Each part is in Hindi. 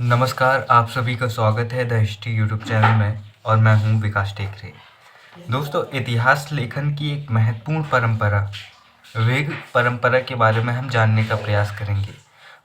नमस्कार, आप सभी का स्वागत है द हिस्ट्री यूट्यूब चैनल में और मैं हूं विकास टेकरे। दोस्तों, इतिहास लेखन की एक महत्वपूर्ण परंपरा वेग परंपरा के बारे में हम जानने का प्रयास करेंगे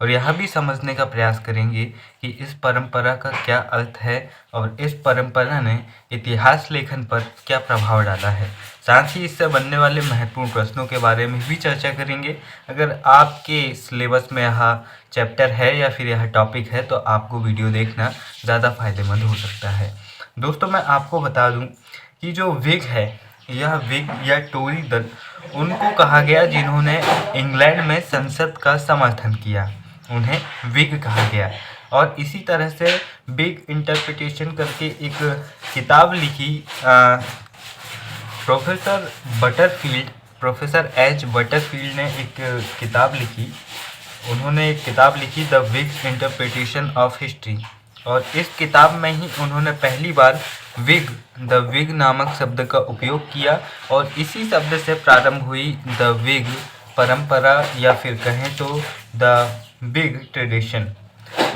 और यह भी समझने का प्रयास करेंगे कि इस परंपरा का क्या अर्थ है और इस परंपरा ने इतिहास लेखन पर क्या प्रभाव डाला है। साथ ही इससे बनने वाले महत्वपूर्ण प्रश्नों के बारे में भी चर्चा करेंगे। अगर आपके सिलेबस में यह चैप्टर है या फिर यह टॉपिक है तो आपको वीडियो देखना ज़्यादा फायदेमंद हो सकता है। दोस्तों, मैं आपको बता दूं कि जो विग है, यह विग या टोरी दल उनको कहा गया जिन्होंने इंग्लैंड में संसद का समर्थन किया, उन्हें विग कहा गया। और इसी तरह से बिग इंटरप्रिटेशन करके एक किताब लिखी प्रोफेसर एच बटरफील्ड ने एक किताब लिखी। उन्होंने एक किताब लिखी the Whig interpretation of history, और इस किताब में ही उन्होंने पहली बार द विग नामक शब्द का उपयोग किया और इसी शब्द से प्रारंभ हुई द विग परंपरा, या फिर कहें तो द विग ट्रेडिशन।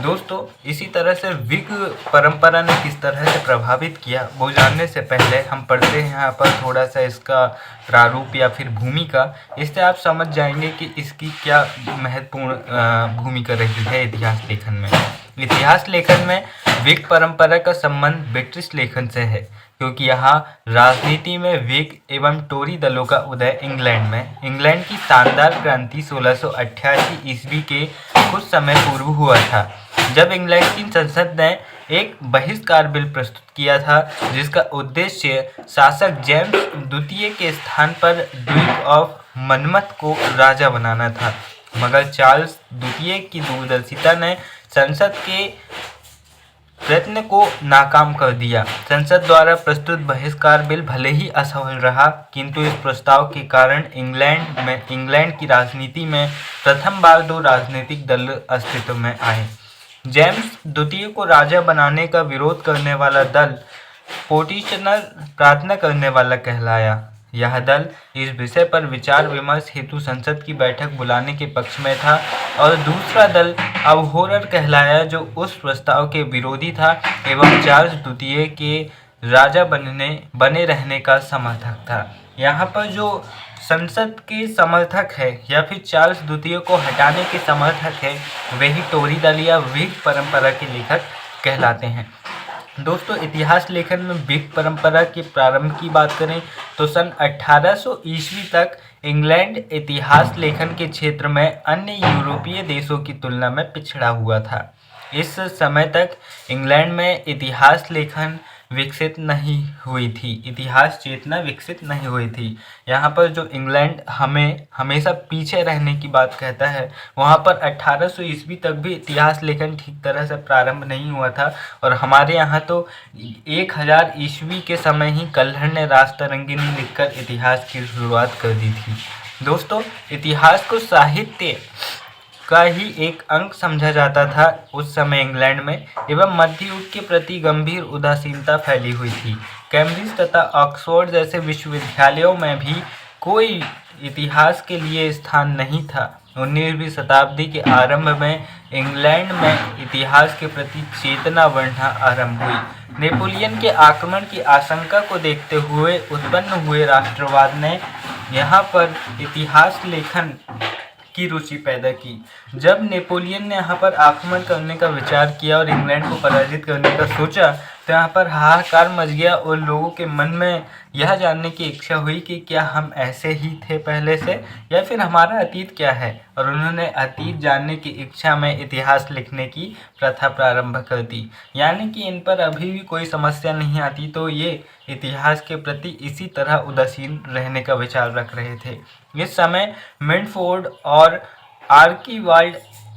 दोस्तों, इसी तरह से विग परंपरा ने किस तरह से प्रभावित किया वो जानने से पहले हम पढ़ते हैं यहाँ पर थोड़ा सा इसका प्रारूप या फिर भूमिका। इससे आप समझ जाएंगे कि इसकी क्या महत्वपूर्ण भूमिका रही है इतिहास लेखन में। इतिहास लेखन में विग परंपरा का संबंध ब्रिटिश लेखन से है, क्योंकि यहाँ राजनीति में विग एवं टोरी दलों का उदय इंग्लैंड की शानदार क्रांति 1688 ईस्वी के कुछ समय पूर्व हुआ था, जब इंग्लैंड की संसद ने एक बहिष्कार बिल प्रस्तुत किया था जिसका उद्देश्य शासक जेम्स द्वितीय के स्थान पर ड्यूक ऑफ मनमथ को राजा बनाना था। मगर चार्ल्स द्वितीय की दूरदर्शिता ने संसद के प्रयत्न को नाकाम कर दिया। संसद द्वारा प्रस्तुत बहिष्कार बिल भले ही असफल रहा, किंतु इस प्रस्ताव के कारण इंग्लैंड की राजनीति में प्रथम बार दो राजनीतिक दल अस्तित्व में आए। जेम्स द्वितीय को राजा बनाने का विरोध करने वाला दल पोटिशनर प्रार्थना करने वाला कहलाया। यह दल इस विषय पर विचार विमर्श हेतु संसद की बैठक बुलाने के पक्ष में था, और दूसरा दल अबहोरर कहलाया, जो उस प्रस्ताव के विरोधी था एवं चार्ल्स द्वितीय के राजा बने रहने का समर्थक था। यहाँ पर जो संसद के समर्थक है या फिर चार्ल्स द्वितीय को हटाने के समर्थक है, वही टोरी दल या विग परंपरा के लेखक कहलाते हैं। दोस्तों, इतिहास लेखन में विग परंपरा के प्रारंभ की बात करें तो सन 1800 ईस्वी तक इंग्लैंड इतिहास लेखन के क्षेत्र में अन्य यूरोपीय देशों की तुलना में पिछड़ा हुआ था। इस समय तक इंग्लैंड में इतिहास लेखन विकसित नहीं हुई थी, इतिहास चेतना विकसित नहीं हुई थी। यहाँ पर जो इंग्लैंड हमें हमेशा पीछे रहने की बात कहता है, वहाँ पर 1800 ईस्वी तक भी इतिहास लेखन ठीक तरह से प्रारंभ नहीं हुआ था, और हमारे यहाँ तो 1000 ईस्वी के समय ही कल्हड़ ने राजतरंगिणी लिखकर इतिहास की शुरुआत कर दी थी। दोस्तों, इतिहास को साहित्य का ही एक अंग समझा जाता था उस समय इंग्लैंड में, एवं मध्य युग के प्रति गंभीर उदासीनता फैली हुई थी। कैम्ब्रिज तथा ऑक्सफोर्ड जैसे विश्वविद्यालयों में भी कोई इतिहास के लिए स्थान नहीं था। 19वीं शताब्दी के आरंभ में इंग्लैंड में इतिहास के प्रति चेतना बढ़ना आरंभ हुई। नेपोलियन के आक्रमण की आशंका को देखते हुए उत्पन्न हुए राष्ट्रवाद ने यहाँ पर इतिहास लेखन की रुचि पैदा की। जब नेपोलियन ने यहाँ पर आक्रमण करने का विचार किया और इंग्लैंड को पराजित करने का सोचा, तो यहाँ पर हाहाकार मच गया और लोगों के मन में यह जानने की इच्छा हुई कि क्या हम ऐसे ही थे पहले से, या फिर हमारा अतीत क्या है। और उन्होंने अतीत जानने की इच्छा में इतिहास लिखने की प्रथा प्रारंभ कर दी। यानी कि इन पर अभी भी कोई समस्या नहीं आती, तो ये इतिहास के प्रति इसी तरह उदासीन रहने का विचार रख रहे थे। इस समय मिंटफोर्ड और आर्कीबाल्ड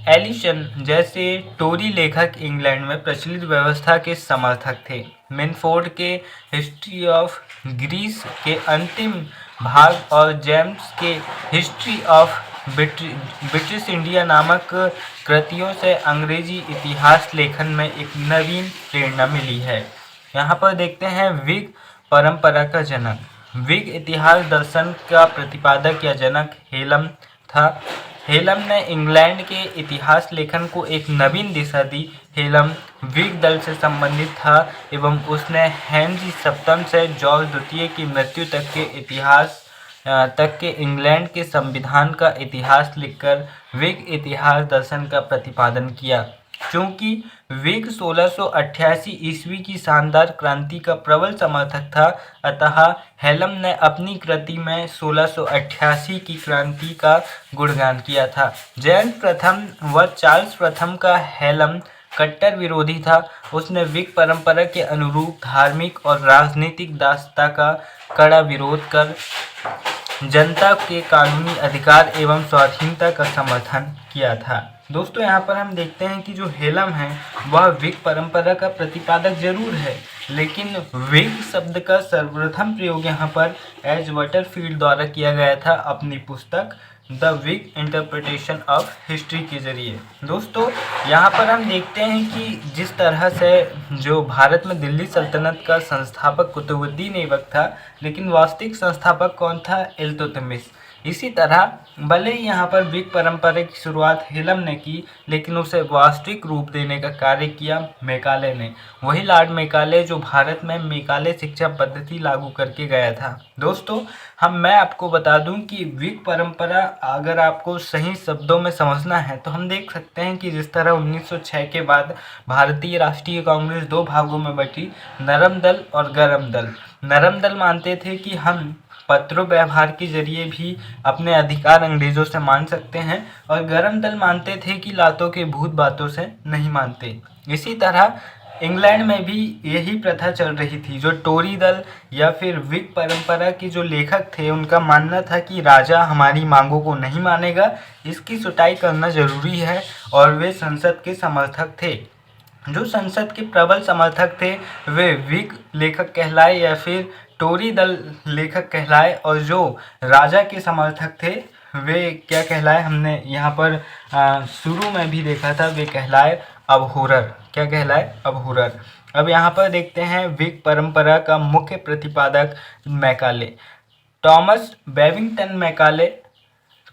एलिसन जैसे टोरी लेखक इंग्लैंड में प्रचलित व्यवस्था के समर्थक थे। मिंटफोर्ड के हिस्ट्री ऑफ ग्रीस के अंतिम भाग और जेम्स के हिस्ट्री ऑफ ब्रिटिश इंडिया नामक कृतियों से अंग्रेजी इतिहास लेखन में एक नवीन प्रेरणा मिली है। यहाँ पर देखते हैं विग परंपरा का जनक। विग इतिहास दर्शन का प्रतिपादक या जनक हेलम था। हेलम ने इंग्लैंड के इतिहास लेखन को एक नवीन दिशा दी। हेलम व्हिग दल से संबंधित था एवं उसने हेनरी सप्तम से जॉर्ज द्वितीय की मृत्यु तक के इंग्लैंड के संविधान का इतिहास लिखकर व्हिग इतिहास दर्शन का प्रतिपादन किया। चूंकि व्हिग 1688 ईस्वी की शानदार क्रांति का प्रबल समर्थक था, अतः हेलम ने अपनी कृति में 1688 की क्रांति का गुणगान किया था। जेम्स प्रथम व चार्ल्स प्रथम का हेलम कट्टर विरोधी था। उसने व्हिग परंपरा के अनुरूप धार्मिक और राजनीतिक दासता का कड़ा विरोध कर जनता के कानूनी अधिकार एवं स्वाधीनता का समर्थन किया था। दोस्तों, यहाँ पर हम देखते हैं कि जो हेलम है वह व्हिग परंपरा का प्रतिपादक जरूर है, लेकिन व्हिग शब्द का सर्वप्रथम प्रयोग यहाँ पर एज बटरफील्ड द्वारा किया गया था अपनी पुस्तक the Whig interpretation of history के जरिए। दोस्तों, यहाँ पर हम देखते हैं कि जिस तरह से जो भारत में दिल्ली सल्तनत का संस्थापक कुतुबुद्दीन ऐबक था, लेकिन वास्तविक संस्थापक कौन था? इल्तुतमिश। इसी तरह भले ही यहाँ पर व्हिग परंपरा की शुरुआत हेलम ने की, लेकिन उसे वास्तविक रूप देने का कार्य किया मैकाले ने। वही लॉर्ड मैकाले जो भारत में मैकाले शिक्षा पद्धति लागू करके गया था। दोस्तों, मैं आपको बता दूं कि व्हिग परंपरा अगर आपको सही शब्दों में समझना है तो हम देख सकते हैं कि जिस तरह 1906 के बाद भारतीय राष्ट्रीय कांग्रेस दो भागों में बटी, नरम दल और गरम दल। नरम दल मानते थे कि हम पत्रों व्यवहार के जरिए भी अपने अधिकार अंग्रेजों से मान सकते हैं, और गरम दल मानते थे कि लातों के भूत बातों से नहीं मानते। इसी तरह इंग्लैंड में भी यही प्रथा चल रही थी। जो टोरी दल या फिर व्हिग परंपरा के जो लेखक थे, उनका मानना था कि राजा हमारी मांगों को नहीं मानेगा, इसकी सुटाई करना जरूरी है, और वे संसद के समर्थक थे। जो संसद के प्रबल समर्थक थे वे व्हिग लेखक कहलाए या फिर टोरी दल लेखक कहलाए, और जो राजा के समर्थक थे वे क्या कहलाए? हमने यहाँ पर शुरू में भी देखा था, वे कहलाए अबहुरर। क्या कहलाए? अबहुरर। अब यहाँ पर देखते हैं व्हिग परंपरा का मुख्य प्रतिपादक मैकाले। टॉमस बेबिंगटन मैकाले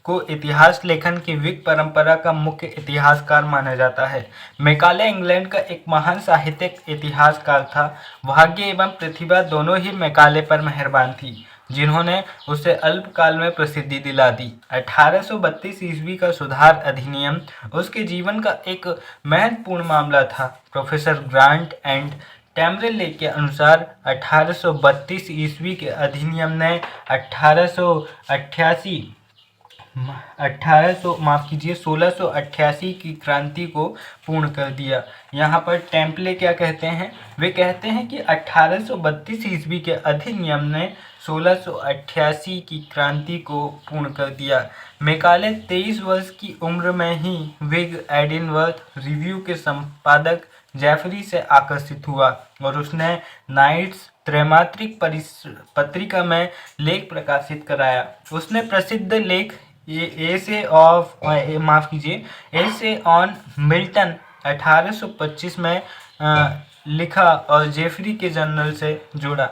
को इतिहास लेखन की व्हिग परंपरा का मुख्य इतिहासकार माना जाता है। मैकाले इंग्लैंड का एक महान साहित्यिक इतिहासकार था। भाग्य एवं प्रतिभा दोनों ही मैकाले पर मेहरबान थी, जिन्होंने उसे अल्पकाल में प्रसिद्धि दिला दी। 1832 ईस्वी का सुधार अधिनियम उसके जीवन का एक महत्वपूर्ण मामला था। प्रोफेसर ग्रांट एंड टैमरेले के अनुसार 1832 ईस्वी के अधिनियम ने 1688 की क्रांति को पूर्ण कर दिया। यहाँ पर टेम्पले क्या कहते हैं? वे कहते हैं कि 1832 ईस्वी के अधिनियम ने 1688 की क्रांति को पूर्ण कर दिया। मैकाले 23 वर्ष की उम्र में ही व्हिग एडिनवर्थ रिव्यू के संपादक जेफरी से आकर्षित हुआ, और उसने नाइट्स त्रैमासिक पत्रिका में लेख प्रकाशित कराया। उसने प्रसिद्ध लेख एसे ऑन मिल्टन 1825 में लिखा और जेफरी के जर्नल से जोड़ा,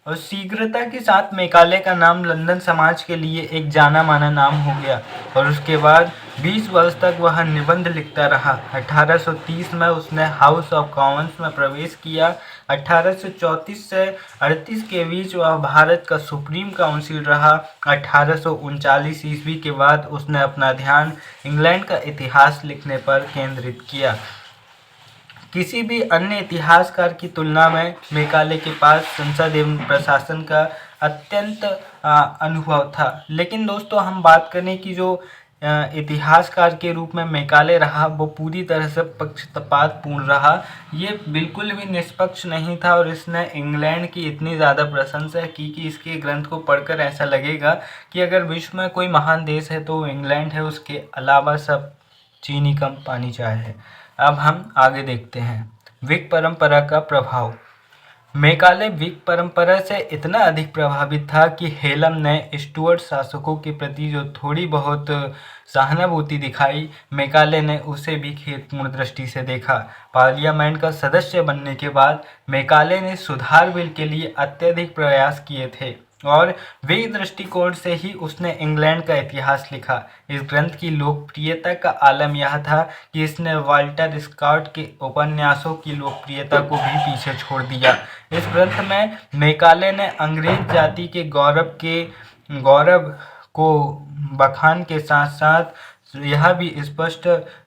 और शीघ्रता के साथ मैकाले का नाम लंदन समाज के लिए एक जाना माना नाम हो गया, और उसके बाद 20 वर्ष तक वह निबंध लिखता रहा। 1830 में उसने हाउस ऑफ कॉमन्स में प्रवेश किया। 1834 से 38 के बीच वह भारत का सुप्रीम काउंसिल रहा। 1839 ईस्वी के बाद उसने अपना ध्यान इंग्लैंड का इतिहास लिखने पर केंद्रित किया। किसी भी अन्य इतिहासकार की तुलना में मैकाले के पास संसद एवं प्रशासन का अत्यंत अनुभव था। लेकिन दोस्तों, हम बात करें कि जो इतिहासकार के रूप में मैकाले रहा, वो पूरी तरह से पक्षपातपूर्ण रहा। ये बिल्कुल भी निष्पक्ष नहीं था, और इसने इंग्लैंड की इतनी ज़्यादा प्रशंसा की कि इसके ग्रंथ को पढ़कर ऐसा लगेगा कि अगर विश्व में कोई महान देश है तो इंग्लैंड है, उसके अलावा सब चीनी कम पानी चाय है। अब हम आगे देखते हैं व्हिग परंपरा का प्रभाव। मैकाले व्हिग परंपरा से इतना अधिक प्रभावित था कि हेलम ने स्टुअर्ट शासकों के प्रति जो थोड़ी बहुत सहानुभूति दिखाई, मैकाले ने उसे भी खेदपूर्ण दृष्टि से देखा। पार्लियामेंट का सदस्य बनने के बाद मैकाले ने सुधार बिल के लिए अत्यधिक प्रयास किए थे। और वे दृष्टिकोण से ही उसने इंग्लैंड का इतिहास लिखा। इस ग्रंथ की लोकप्रियता का आलम यह था कि इसने वाल्टर स्कॉट के उपन्यासों की लोकप्रियता को भी पीछे छोड़ दिया। इस ग्रंथ में मैकाले ने अंग्रेज जाति के गौरव को बखान के साथ साथ यह भी स्पष्ट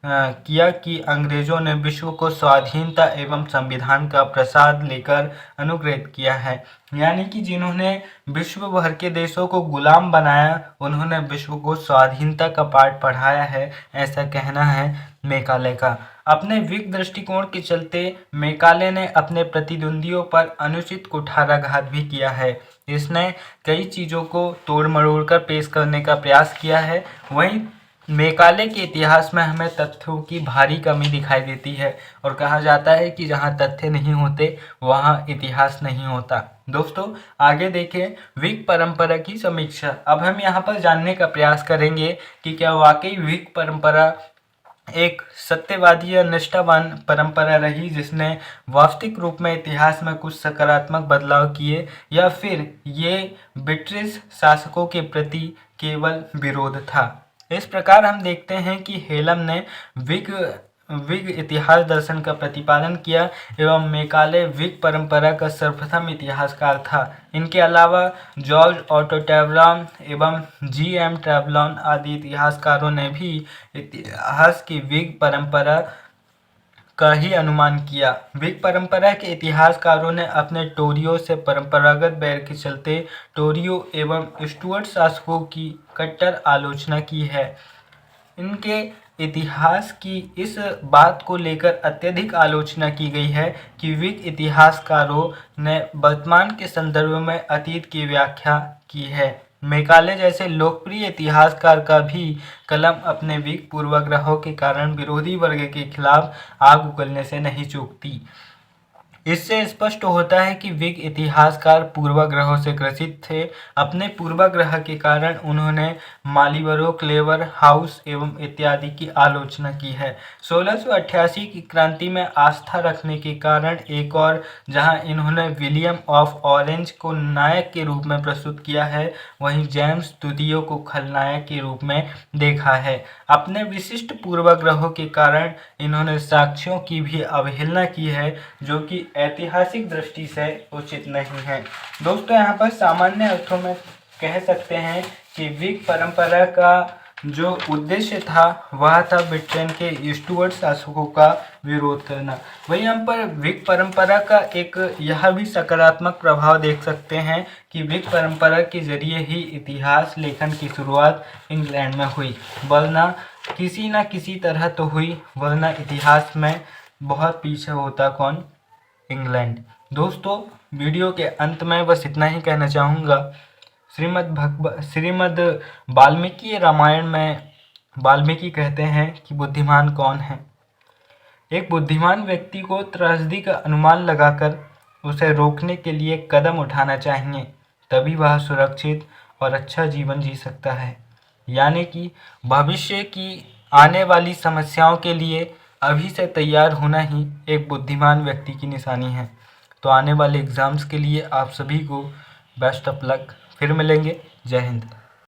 किया कि अंग्रेजों ने विश्व को स्वाधीनता एवं संविधान का प्रसाद लेकर अनुग्रहित किया है। यानी कि जिन्होंने विश्व भर के देशों को गुलाम बनाया, उन्होंने विश्व को स्वाधीनता का पाठ पढ़ाया है, ऐसा कहना है मैकाले का। अपने विग दृष्टिकोण के चलते मैकाले ने अपने प्रतिद्वंदियों पर अनुचित कुठाराघात भी किया है। इसने कई चीज़ों को तोड़ मरोड़ कर पेश करने का प्रयास किया है। वहीं मैकाले के इतिहास में हमें तथ्यों की भारी कमी दिखाई देती है और कहा जाता है कि जहाँ तथ्य नहीं होते वहाँ इतिहास नहीं होता। दोस्तों, आगे देखें विग परंपरा की समीक्षा। अब हम यहाँ पर जानने का प्रयास करेंगे कि क्या वाकई विग परंपरा एक सत्यवादी या निष्ठावान परंपरा रही जिसने वास्तविक रूप में इतिहास में कुछ सकारात्मक बदलाव किए, या फिर ये ब्रिटिश शासकों के प्रति केवल विरोध था। इस प्रकार हम देखते हैं कि हेलम ने विग इतिहास दर्शन का प्रतिपादन किया एवं मैकाले विग परंपरा का सर्वप्रथम इतिहासकार था। इनके अलावा जॉर्ज ऑटो टेवलॉन एवं जी.एम. ट्रेवलॉन आदि इतिहासकारों ने भी इतिहास की विग परंपरा का ही अनुमान किया। विग परंपरा के इतिहासकारों ने अपने टोरियों से परंपरागत बैर के चलते टोरियों एवं स्टुअर्ट शासकों की कट्टर आलोचना की है। इनके इतिहास की इस बात को लेकर अत्यधिक आलोचना की गई है कि विग इतिहासकारों ने वर्तमान के संदर्भ में अतीत की व्याख्या की है। मैकाले जैसे लोकप्रिय इतिहासकार का भी कलम अपने विग पूर्वाग्रहों के कारण विरोधी वर्ग के खिलाफ आग उगलने से नहीं चूकती। इससे स्पष्ट होता है कि विग इतिहासकार पूर्वाग्रहों से ग्रसित थे। अपने पूर्वाग्रह के कारण उन्होंने मालिबरो, क्लेवर हाउस एवं इत्यादि की आलोचना की है। 1688 की क्रांति में आस्था रखने के कारण एक और जहां इन्होंने विलियम ऑफ ऑरेंज को नायक के रूप में प्रस्तुत किया है, वहीं जेम्स द्वितीय को खलनायक के रूप में देखा है। अपने विशिष्ट पूर्वाग्रहों के कारण इन्होंने साक्ष्यों की भी अवहेलना की है, जो कि ऐतिहासिक दृष्टि से उचित नहीं है। दोस्तों, यहाँ पर सामान्य अर्थों में कह सकते हैं कि विग परंपरा का जो उद्देश्य था वह था ब्रिटेन के स्टुअर्ट शासकों का विरोध करना। वहीं हम पर विग परंपरा का एक यह भी सकारात्मक प्रभाव देख सकते हैं कि विग परंपरा के जरिए ही इतिहास लेखन की शुरुआत इंग्लैंड में हुई, वरना किसी न किसी तरह तो हुई, वरना इतिहास में बहुत पीछे होता कौन? इंग्लैंड। दोस्तों, वीडियो के अंत में बस इतना ही कहना चाहूँगा। श्रीमद् वाल्मीकि रामायण में वाल्मीकि कहते हैं कि बुद्धिमान कौन है? एक बुद्धिमान व्यक्ति को त्रासदी का अनुमान लगाकर उसे रोकने के लिए कदम उठाना चाहिए, तभी वह सुरक्षित और अच्छा जीवन जी सकता है। यानी कि भविष्य की आने वाली समस्याओं के लिए अभी से तैयार होना ही एक बुद्धिमान व्यक्ति की निशानी है। तो आने वाले एग्ज़ाम्स के लिए आप सभी को बेस्ट ऑफ लक। फिर मिलेंगे। जय हिंद।